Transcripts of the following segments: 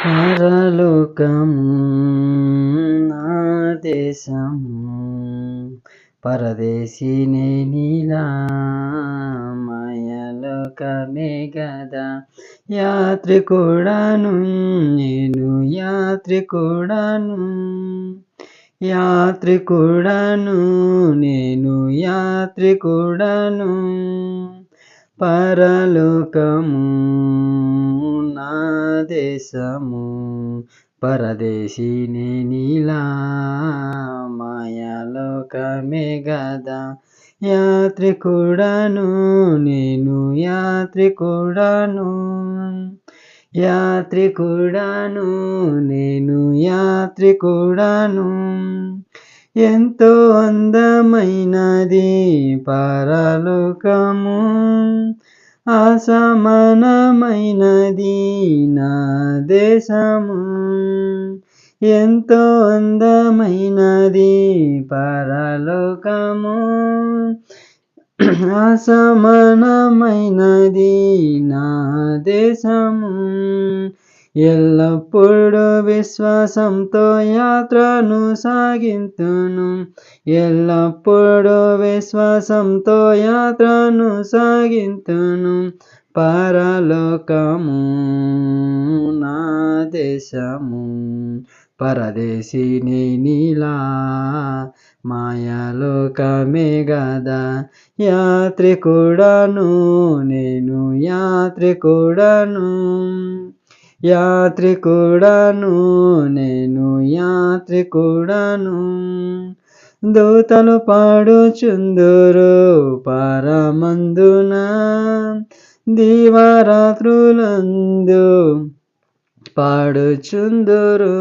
పరలోకము నా దేశము, పరదేశినే నీలా మాయలోకమే గదా. యాత్రికుడను నేను, యాత్రికుడను నేను, యాత్రికుడను. పరలోకము నా దేశము, పరదేశినే నీలా మాయలోకమే గదా. యాత్రికుడను నేను, యాత్రికుడను నేను, యాత్రికుడను. ఎంతో అందమైనది పరలోకము, అసమానమైనది నా దేశము. ఎంతో అందమైనది పరలోకము, అసమానమైనది నా దేశము. ఎల్లప్పుడూ విశ్వాసంతో యాత్రను సాగింతును, ఎల్లప్పుడూ విశ్వాసంతో యాత్రను సాగింతును. పరలోకము నా దేశము, పరదేశినే నీలా మాయలోకమే గదా. యాత్రికుడను నేను, యాత్రికుడను నేను, యాత్రికుడను. దూతలు పాడుచుందురు పరమందున, దివారాత్రులందు పాడుచుందురు.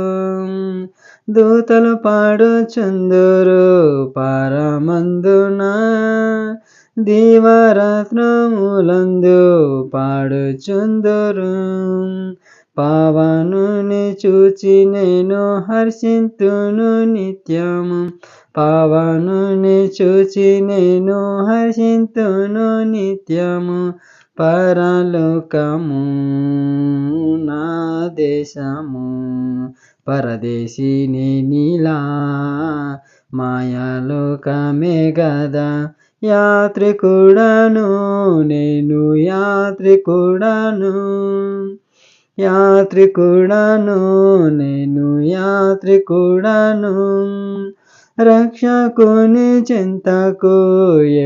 దూతలు పాడుచుందురు పరమందున, దివారాత్రములందు పాడుచుందురు. పావనుని చూచి నేను హర్షింతును నిత్యము, పావనుని చూచి నేను హర్షింతును నిత్యము. పరలోకము నా దేశము, పరదేశినే నీలా మాయలోకమే గదా. యాత్రికుడను నేను, యాత్రికుడను నేను, యాత్రికుడను. రక్షకుని చింతకు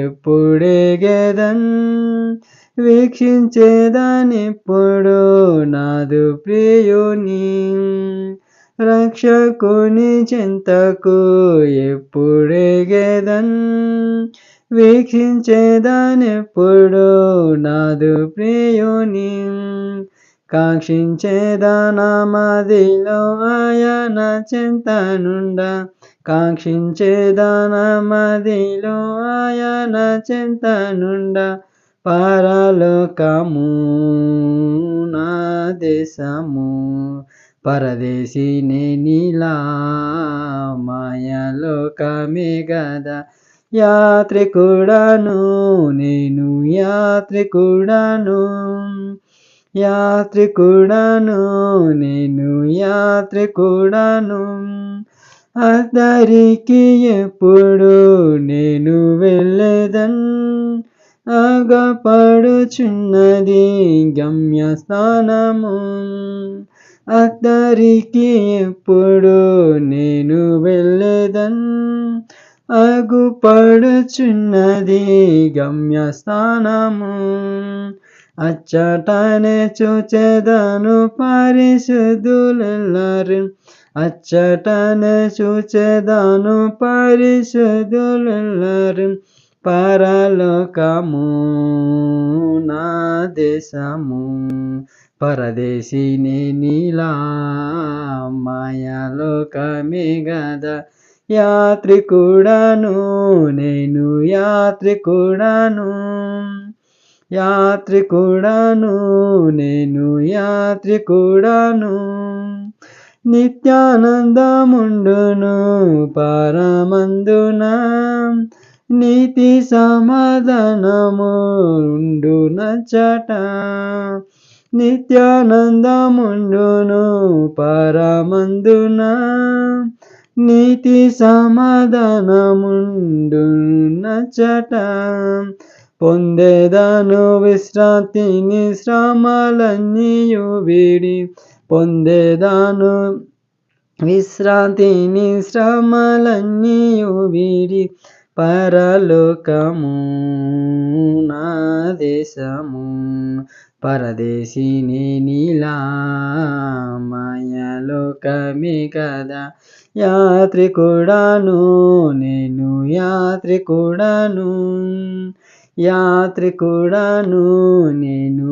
ఎప్పుడెగెదన్, వీక్షించేదానిప్పుడు నాదు ప్రియుని. రక్షకుని చింతకు ఎప్పుడెగెదన్, వీక్షించేదానిప్పుడు నాదు ప్రియుని. కాంక్షించేదానమదిలో ఆయన చెంతనుండ, కాంక్షించేదానమదిలో ఆయన చెంతనుండ. పరలోకము నా దేశము, పరదేశినే నీలా మాయలోకమే గదా. యాత్రికుడను నేను, యాత్రికుడను నేను, యాత్రికుడను. అద్దరికి ఎప్పుడు నేను వెళ్ళేదన్, ఆగపడుచున్నది గమ్యస్థానము. అద్దరికి ఎప్పుడు నేను వెళ్ళేదన్, ఆగుపడుచున్నది గమ్యస్థానము. అచ్చటనే చూచెదను పరిశుద్ధులెల్లరు, అచ్చటనే చూచెదను పరిశుద్ధులెల్లరు. పరలోకము నా దేశము, పరదేశినే నీలా మాయలోకమే గదా. యాత్రికుడను నేను, యాత్రికుడను నేను, యాత్రికుడను. నిత్యానందముండును పరమందున, నీతి సమాధానము ఉండునచ్చట. నిత్యానందముండును పరమందున, నీతి సమాధానముండునచ్చట. పొందేదను విశ్రాంతిని శ్రమలన్నీయు వీడి, పొందేదను విశ్రాంతిని శ్రమలన్నీయు వీడి, పరలోకము నా దేశము. పరదేశిని నీలా మాయలోకమే కదా, యాత్రికుడాను నేను యాత్రికుడాను, యాత్రికుడాను నేను.